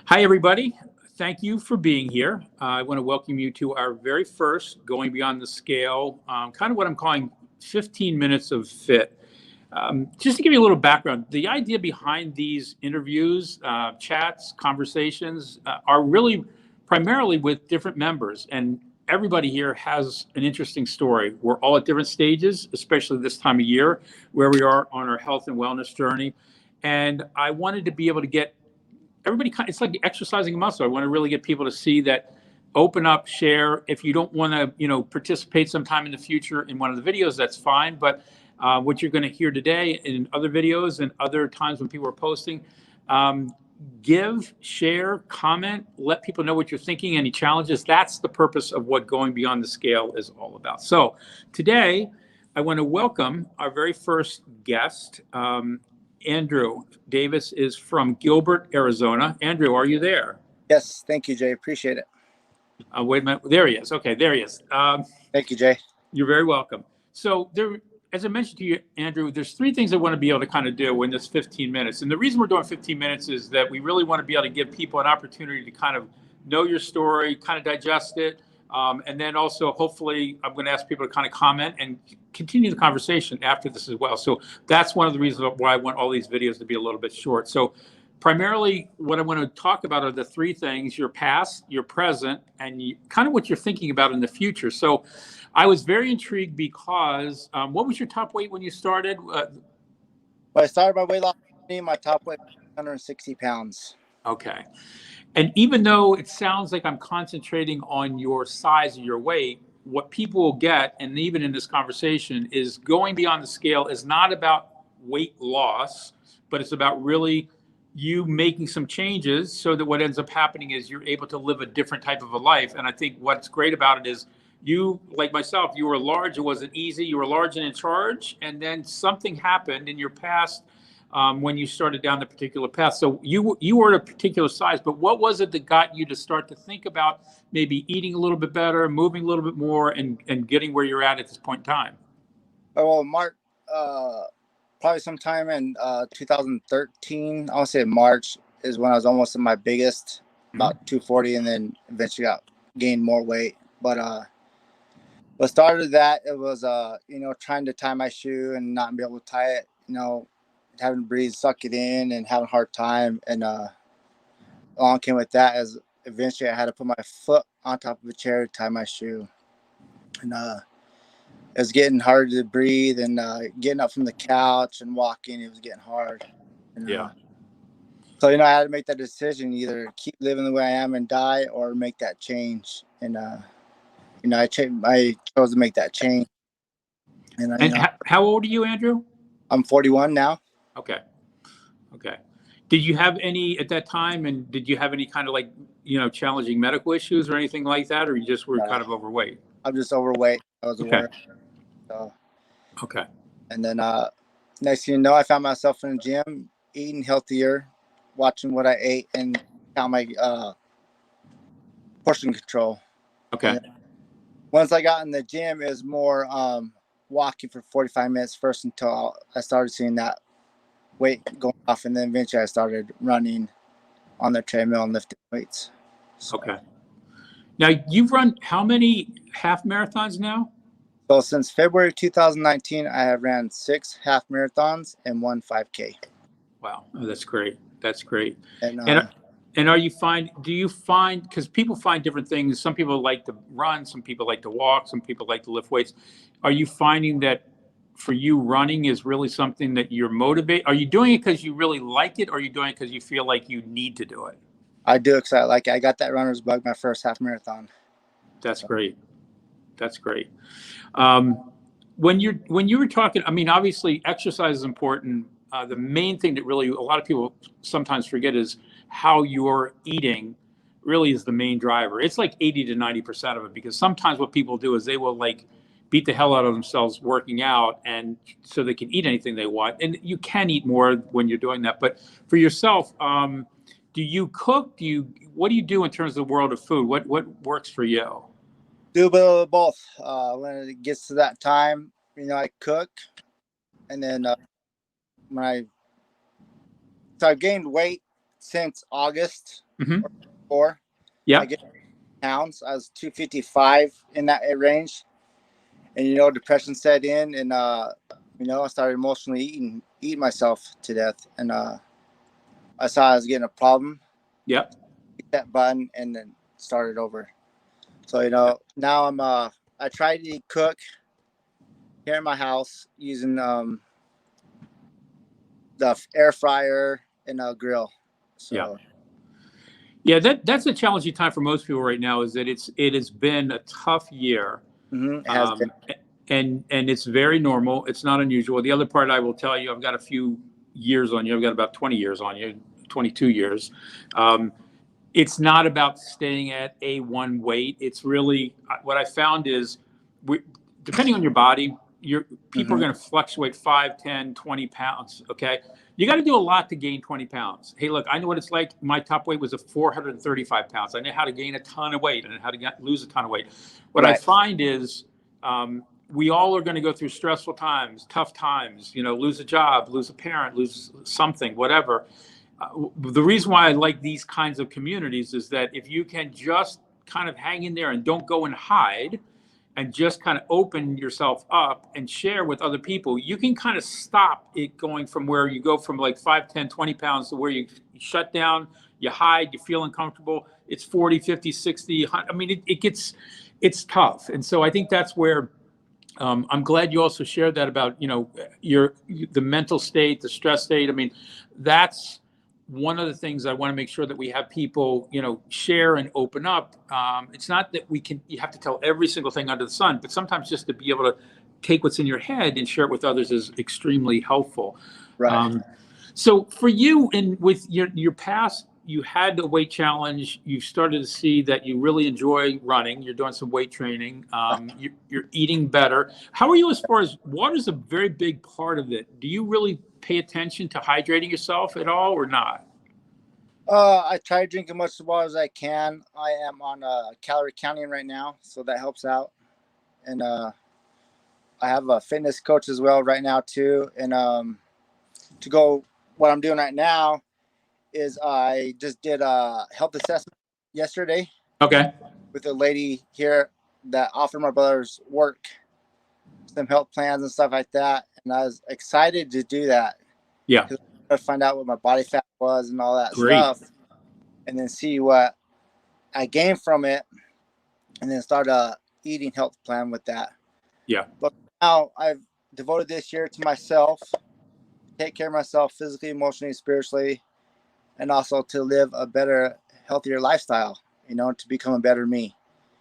Hi, everybody. Thank you for being here. I want to welcome you to our very first Going Beyond the Scale, kind of what I'm calling 15 minutes of fit. Just to give you a little background, the idea behind these interviews, chats, conversations are really primarily with different members. And everybody here has an interesting story. We're all at different stages, especially this time of year, where we are on our health and wellness journey. And I wanted to be able to get everybody, it's like exercising a muscle. I want to really get people to see that, open up, share. If you don't want to, participate sometime in the future in one of the videos, that's fine. But what you're going to hear today in other videos and other times when people are posting, give, share, comment, let people know what you're thinking, any challenges. That's the purpose of what Going Beyond the Scale is all about. So today, I want to welcome our very first guest. Andrew Davis is from Gilbert, Arizona. Andrew, are you there? Yes, thank you, Jay. Appreciate it. Wait a minute. There he is. Okay, there he is. Thank you, Jay. You're very welcome. So there, as I mentioned to you, Andrew, there's three things I want to be able to kind of do in this 15 minutes. And the reason we're doing 15 minutes is that we really want to be able to give people an opportunity to kind of know your story, kind of digest it. And then also, hopefully, I'm going to ask people to kind of comment and continue the conversation after this as well. So that's one of the reasons why I want all these videos to be a little bit short. So primarily, what I want to talk about are the three things: your past, your present, and kind of what you're thinking about in the future. So I was very intrigued because what was your top weight when you started? When I started my weight loss journey, my top weight was 160 pounds. Okay. And even though it sounds like I'm concentrating on your size and your weight, what people will get, and even in this conversation, is Going Beyond the Scale is not about weight loss, but it's about really you making some changes so that what ends up happening is you're able to live a different type of a life. And I think what's great about it is you, like myself, you were large. It wasn't easy. You were large and in charge. And then something happened in your past when you started down the particular path. So you were at a particular size, but what was it that got you to start to think about maybe eating a little bit better, moving a little bit more, and getting where you're at this point in time? Well, March, probably sometime in 2013, I'll say March is when I was almost at my biggest, about 240, and then eventually gained more weight. But what started that, it was, trying to tie my shoe and not be able to tie it, having to breathe, suck it in, and having a hard time. And along came with that as eventually I had to put my foot on top of a chair to tie my shoe. And it was getting hard to breathe, and getting up from the couch and walking, it was getting hard. And, Yeah. So, I had to make that decision, either keep living the way I am and die, or make that change. And, I chose to make that change. And how old are you, Andrew? I'm 41 now. Okay. Did you have any at that time, and did you have any kind of challenging medical issues or anything like that, or you just were kind of overweight? I'm just overweight. I was aware. So. Okay. And then next thing you know, I found myself in the gym, eating healthier, watching what I ate, and count my portion control. Okay. Once I got in the gym, it was more walking for 45 minutes first until I started seeing that weight going off, and then eventually I started running on the treadmill and lifting weights. So. Okay. Now, you've run how many half marathons now? So since February 2019, I have ran 6 half marathons and 1 5K. Wow, that's great. That's great. And do you find, because people find different things. Some people like to run, some people like to walk, some people like to lift weights. Are you finding that for you, running is really something that you're motivated? Are you doing it because you really like it, or are you doing it because you feel like you need to do it? I do, because I got that runner's bug my first half marathon. That's great. That's great. When you were talking, I mean, obviously exercise is important. The main thing that really a lot of people sometimes forget is how you're eating really is the main driver. It's like 80 to 90% of it, because sometimes what people do is they will beat the hell out of themselves working out, and so they can eat anything they want. And you can eat more when you're doing that. But for yourself, do you cook? What do you do in terms of the world of food? What works for you? Do a bit of both. When it gets to that time, I cook, and then I've gained weight since August Hmm. Four. Yeah. I get pounds. I was 255 in that range, and depression set in, and I started emotionally eating myself to death, and I saw I was getting a problem. Yeah. Hit that button, and then started over. So now I try to cook here in my house using the air fryer and a grill. Yeah. So Yeah. That's a challenging time for most people right now. Is that it has been a tough year. it has been. And it's very normal. It's not unusual. The other part I will tell you, I've got a few years on you. I've got about 20 years on you, 22 years. It's not about staying at a one weight. It's really what I found is depending on your body, people are Mhm. going to fluctuate 5, 10, 20 pounds. Okay. You got to do a lot to gain 20 pounds. Hey, look, I know what it's like. My top weight was 435 pounds. I know how to gain a ton of weight and how to lose a ton of weight. What I Right. find is we all are going to go through stressful times, tough times, lose a job, lose a parent, lose something, whatever. The reason why I like these kinds of communities is that if you can just kind of hang in there and don't go and hide and just kind of open yourself up and share with other people, you can kind of stop it going from where you go from like 5, 10, 20 pounds to where you shut down, you hide, you feel uncomfortable. It's 40, 50, 60. I mean, it's tough. And so I think that's where I'm glad you also shared that about, the mental state, the stress state. I mean, that's one of the things I want to make sure that we have people, share and open up. It's not that you have to tell every single thing under the sun, but sometimes just to be able to take what's in your head and share it with others is extremely helpful. Right. So for you and with your past, you had the weight challenge. You started to see that you really enjoy running. You're doing some weight training. You're eating better. How are you as far as water is a very big part of it? Do you really pay attention to hydrating yourself at all or not? I try to drink as much water as I can. I am on calorie counting right now, so that helps out. And I have a fitness coach as well right now too. And to go, what I'm doing right now is I just did a health assessment yesterday Okay. with a lady here that offered my brother's work some health plans and stuff like that. And I was excited to do that. Yeah. To find out what my body fat was and all that Great. stuff, and then see what I gained from it, and then start a eating health plan with that. Yeah. But now I've devoted this year to myself, take care of myself physically, emotionally, spiritually, and also to live a better, healthier lifestyle, to become a better me.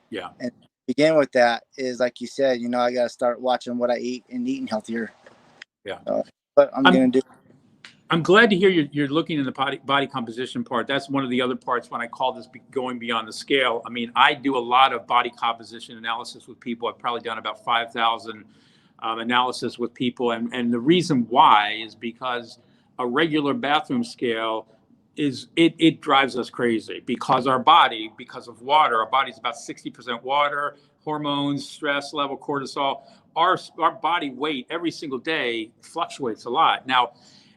Yeah. And begin with that is, like you said, I got to start watching what I eat and eating healthier. Yeah. But I'm going to do. I'm glad to hear you're looking in the body composition part. That's one of the other parts when I call this going beyond the scale. I mean, I do a lot of body composition analysis with people. I've probably done about 5,000 analysis with people. And the reason why is because a regular bathroom scale it drives us crazy because our body, because of water, our body's about 60% water, hormones, stress level, cortisol. Our body weight every single day fluctuates a lot. Now,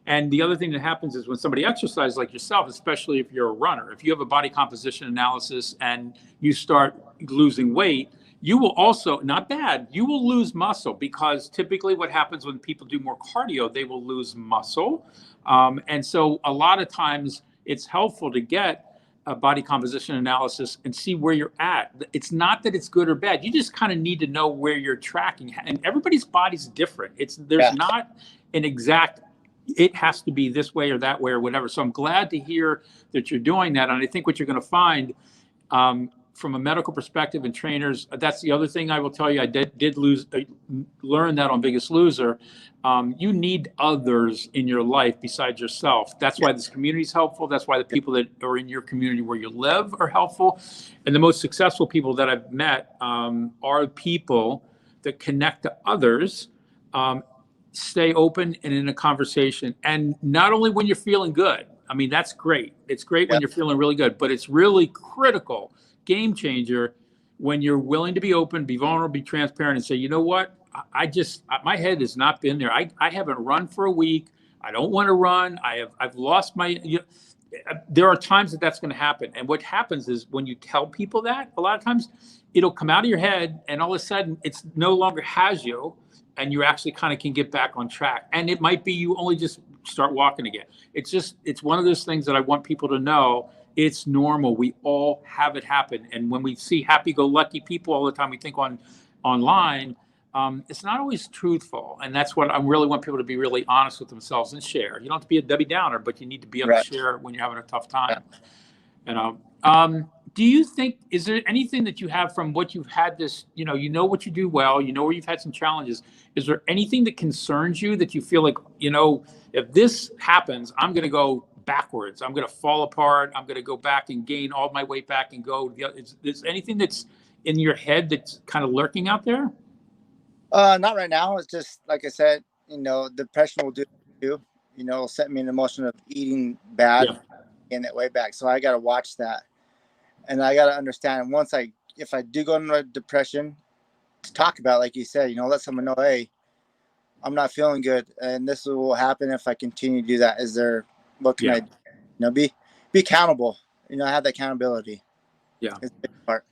and the other thing that happens is when somebody exercises like yourself, especially if you're a runner, if you have a body composition analysis and you start losing weight, you will also, not bad, you will lose muscle because typically what happens when people do more cardio, they will lose muscle. And so a lot of times it's helpful to get a body composition analysis and see where you're at. It's not that it's good or bad. You just kind of need to know where you're tracking. And everybody's body's different. There's not an exact, it has to be this way or that way or whatever. So I'm glad to hear that you're doing that. And I think what you're going to find from a medical perspective and trainers, that's the other thing I will tell you. I did learn that on Biggest Loser. You need others in your life besides yourself. That's why this community is helpful. That's why the people that are in your community where you live are helpful. And the most successful people that I've met are people that connect to others, stay open and in a conversation. And not only when you're feeling good. I mean, that's great. It's great when you're feeling really good, but it's really critical, game changer, when you're willing to be open, be vulnerable, be transparent, and say, you know what? My head has not been there. I haven't run for a week. I don't want to run. I've lost my, there are times that that's going to happen. And what happens is when you tell people that, a lot of times it'll come out of your head and all of a sudden it's no longer has you, and you actually kind of can get back on track. And it might be you only just start walking again. It's one of those things that I want people to know. It's normal. We all have it happen. And when we see happy-go-lucky people all the time, we think online, it's not always truthful. And that's what I really want people to be really honest with themselves and share. You don't have to be a Debbie Downer, but you need to be able to share when you're having a tough time. You know, do you think, is there anything that you have from what you've had this, you know what you do well, you know where you've had some challenges. Is there anything that concerns you that you feel like, if this happens, I'm going to go backwards. I'm going to fall apart. I'm going to go back and gain all my weight back and go. Is anything that's in your head that's kind of lurking out there? Not right now. It's just like I said, depression will do, set me in the motion of eating bad and that way back. So I got to watch that. And I got to understand if I do go into a depression, to talk about, like you said, let someone know, hey, I'm not feeling good. And this will happen if I continue to do that. What can I do? Be accountable, have that accountability. Yeah. It's a big part.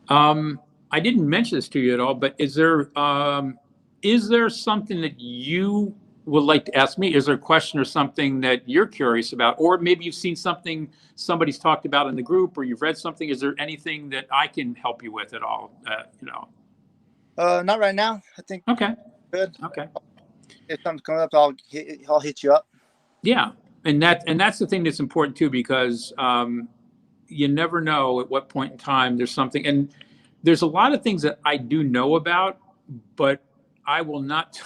I didn't mention this to you at all, but is there something that you would like to ask me? Is there a question or something that you're curious about? Or maybe you've seen something somebody's talked about in the group, or you've read something. Is there anything that I can help you with at all? Not right now. I think. Okay. Good. Okay. If something comes up, I'll hit you up. Yeah. And that's the thing that's important too, because you never know at what point in time there's something. And there's a lot of things that I do know about, but I will not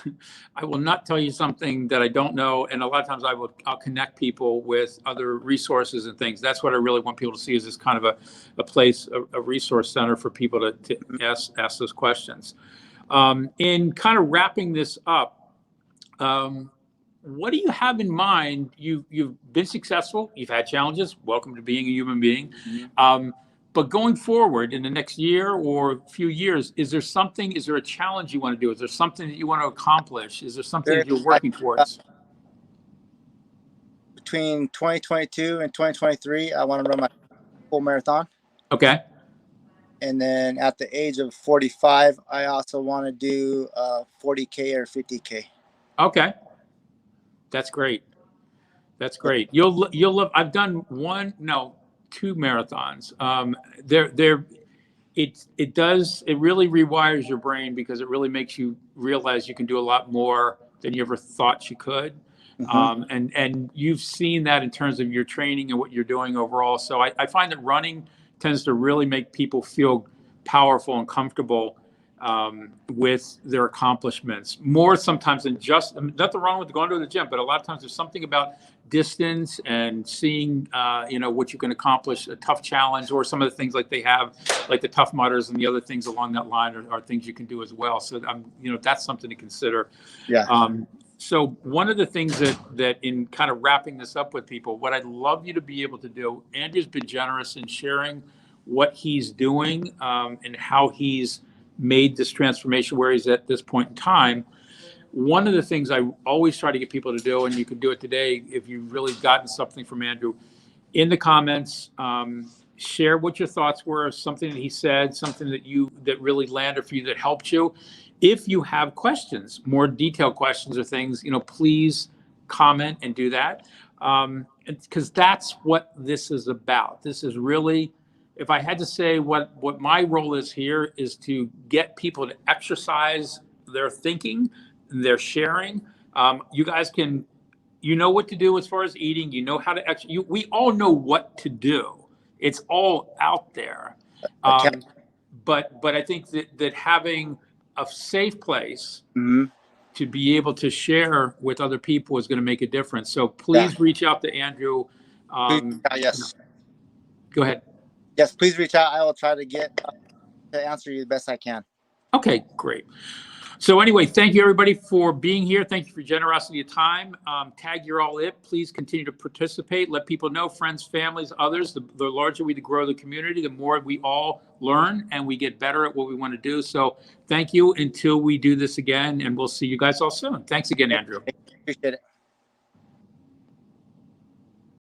tell you something that I don't know. And a lot of times I'll connect people with other resources and things. That's what I really want people to see, is this kind of a place, a resource center for people to ask those questions. In kind of wrapping this up, what do you have in mind? You've been successful. You've had challenges. Welcome to being a human being. Mm-hmm. But going forward in the next year or a few years, is there a challenge you want to do? Is there something that you want to accomplish? Is there something that you're working towards? Between 2022 and 2023, I want to run my full marathon. Okay. And then at the age of 45, I also want to do 40K or 50K. Okay. That's great. That's great. You'll love, I've done two marathons. It really rewires your brain, because it really makes you realize you can do a lot more than you ever thought you could. Mm-hmm. And you've seen that in terms of your training and what you're doing overall. So I find that running tends to really make people feel powerful and comfortable with their accomplishments, more sometimes than just, nothing wrong with going to the gym, but a lot of times there's something about distance and seeing what you can accomplish, a tough challenge, or some of the things like they have, like the Tough Mudders and the other things along that line are things you can do as well. So that's something to consider. Yeah. So one of the things that in kind of wrapping this up with people, what I'd love you to be able to do, Andrew's been generous in sharing what he's doing and how he's made this transformation where he's at this point in time. One of the things I always try to get people to do, and you can do it today if you've really gotten something from Andrew, in the comments, share what your thoughts were, something that he said, something that really landed for you, that helped you. If you have questions, more detailed questions or things, please comment and do that. Because that's what this is about. This is really, if I had to say what my role is here, is to get people to exercise their thinking, their sharing. You guys can, what to do as far as eating, how to we all know what to do. It's all out there. But I think that having a safe place to be able to share with other people is going to make a difference. So please reach out to Andrew. Yes. Go ahead. Yes, please reach out. I will try to answer you the best I can. Okay, great. So anyway, thank you everybody for being here. Thank you for your generosity of time. Tag You're All It. Please continue to participate. Let people know, friends, families, others. The larger we grow the community, the more we all learn and we get better at what we want to do. So thank you until we do this again, and we'll see you guys all soon. Thanks again, Andrew. Appreciate it.